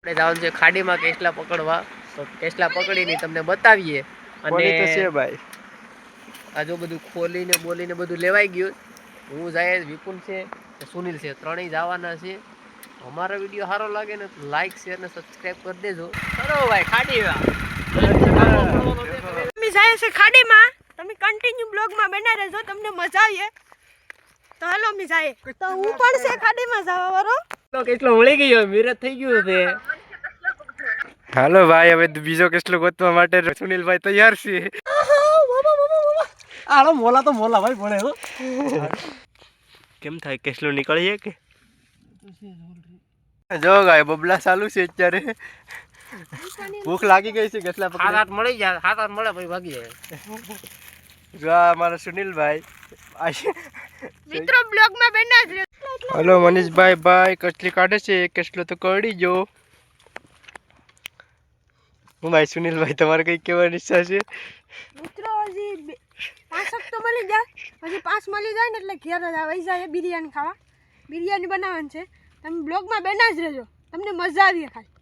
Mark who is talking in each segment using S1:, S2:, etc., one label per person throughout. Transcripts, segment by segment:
S1: આપણે જવાનું છે ખાડીમાં કેસલા પકડવા, તો કેસલા પકડીને તમને બતાવીએ. અને
S2: તો છે ભાઈ
S1: આ જો બધું ખોલીને બોલીને બધું લેવાઈ ગયું. હું જાય, વિપુલ છે, સુનિલ છે, ત્રણેય જવાના છે. અમારો વિડીયો સારો લાગે ને તો લાઈક શેર ને સબસ્ક્રાઇબ કરી દેજો. ચલો ભાઈ ખાડીમાં
S3: અમે જાય છે ખાડીમાં. તમે કન્ટિન્યુ બ્લોગમાં બના રહેજો, તમને મજા આવે તો હાલો અમે જાય. તો હું પણ છે ખાડીમાં જવા વાળો.
S1: તો કેટલો મળી ગયો, મિરત થઈ ગયું છે.
S2: હાલો ભાઈ, હવે બીજો કેટલો ગોતવા માટે સુનિલભાઈ તૈયાર છે.
S1: આલો મોલા તો મોલા ભાઈ ભણે હો.
S2: કેમ થાય, કેટલો નીકળીએ કે જો ગાય બબલા ચાલુ છે અત્યારે. ભૂખ લાગી ગઈ છે. કેટલા
S1: હાથ હાથ મળી જાય, હાથ હાથ મળે પછી ભાગીએ.
S2: જો અમારા સુનિલભાઈ
S3: મિત્રો બ્લોગમાં બના જ
S2: હલો મનીષભાઈ, ભાઈ કેટલી કાઢે છે, કેટલો તો કરી જો. હું ભાઈ સુનિલભાઈ, તમારે કઈ કહેવાની ઈચ્છા છે?
S3: મિત્રો હજી 5 તો મળી જાય, હજી 5 મળી જાય ને એટલે ઘેર જ આવી જાય બિરયાની ખાવા. બિરયાની બનાવવાની છે. તમે બ્લોગમાં બના જ રહેજો, તમને મજા આવી ખાલી.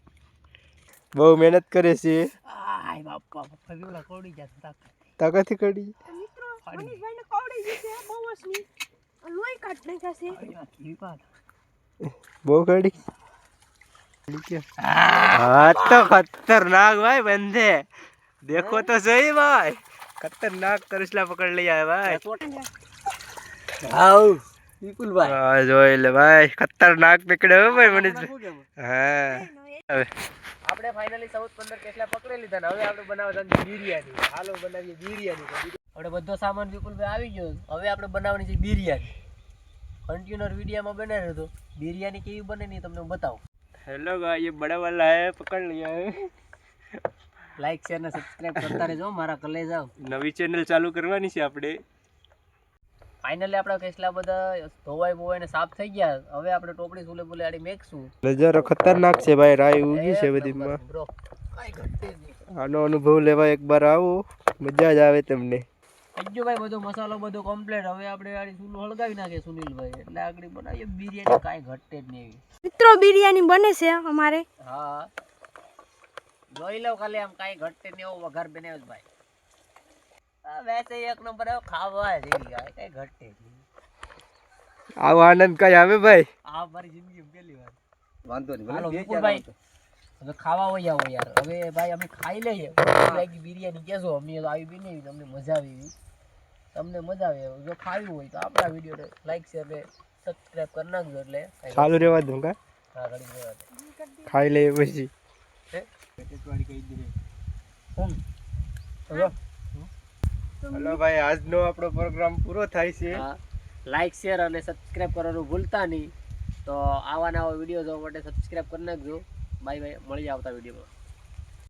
S2: બહુ મહેનત કરે છે.
S1: આય બાપા ફરીલા કોડી જાય
S2: તાકાથી કરી.
S3: મિત્રો મનીષભાઈને કવડી ગઈ છે બહુ વસની, લોહી કાઢ નાખ્યા છે.
S2: બહુ કરી. હા તો ખતરનાક ભાઈ બંધે, देखो तो सही भाई, खतरनाक करसला पकड़ लिया है भाई.
S1: આવ વિપુલ ભાઈ
S2: હા જોઈ લે ભાઈ, ખતરનાક પકડ્યો હો ભાઈ મનીષ. હા હવે
S1: આપણે ફાઇનલી 14-15 કેસલા પકડી લીધા ને હવે આપણે બનાવવાની બિરયાની. હાલો બનાવીએ બિરયાની. આપણે બધો સામાન વિપુલભાઈ આવી ગયો. હવે આપણે બનાવવાની છે બિરયાની. કન્ટિન્યુઅર વિડીયોમાં બનાવી રહ્યો તો બિરયાની કેવી બને ને તમને હું બતાવું.
S2: हेलो गाइस, ये बड़ा वाला है, पकड़ लिया है.
S1: લાઈક શેર ને સબસ્ક્રાઇબ કરતા રહેજો મારા કલે જાવ.
S2: નવી ચેનલ ચાલુ કરવાની છે આપણે.
S1: ફાઇનલી આપણા કેસલા બધા ધોવાઈ બોવાઈને સાફ થઈ ગયા. હવે આપણે ટોપડી સુલે બોલે આડી મેકશું.
S2: નજારો ખતરનાક છે ભાઈ, રાઈ ઉગી છે બધીમાં.
S1: બ્રો કાઈ ઘટે નહીં.
S2: આનો અનુભવ લેવા એકવાર આવો, મજા જ આવે તમને.
S1: અજ્જુ ભાઈ બધો મસાલો બધો કમ્પ્લીટ. હવે આપણે આડી સુલો હળગાવી નાખીએ સુનિલભાઈ, એટલે આગળ બનાવીએ બિરયાની. કાઈ ઘટે જ નહીં.
S3: મિત્રો બિરયાની બને છે અમારે.
S1: હા જોઈ લો ખાલી, આમ કાઈ ઘટે નહીં એવો વઘાર બનાવ્યો ભાઈ. વૈસે એક નંબર ખાવા જેવી કાઈ ઘટે નહીં.
S2: આવો આનંદ કઈ આવે ભાઈ.
S1: આ મારી જિંદગીમાં પહેલી વાર. વાંધો નહીં. હાલો વિપુલભાઈ હવે ખાવા હોય આવો યાર. હવે ભાઈ અમે ખાઈ લઈએ. લાગી બિરયાની કેજો અમને તો આવી બનાવી, અમને મજા આવી. તમને મજા આવે જો ખાવી હોય તો આપણા વિડીયોને લાઈક શેર ને સબસ્ક્રાઇબ કરી નાખજો. એટલે
S2: ચાલુ રહેવા દઉં કા?
S1: હા ઘડી રહેવા દે.
S2: ખાઈ લઈએ પછી. હલો ભાઈ, આજનો આપણો પ્રોગ્રામ પૂરો થાય છે.
S1: લાઈક શેર અને સબસ્ક્રાઇબ કરવાનું ભૂલતા નહીં. તો આવા નવા વિડીયો જોવા માટે સબસ્ક્રાઇબ કરી નાખજો. બાય બાય, મળી આવતા વિડીયોમાં.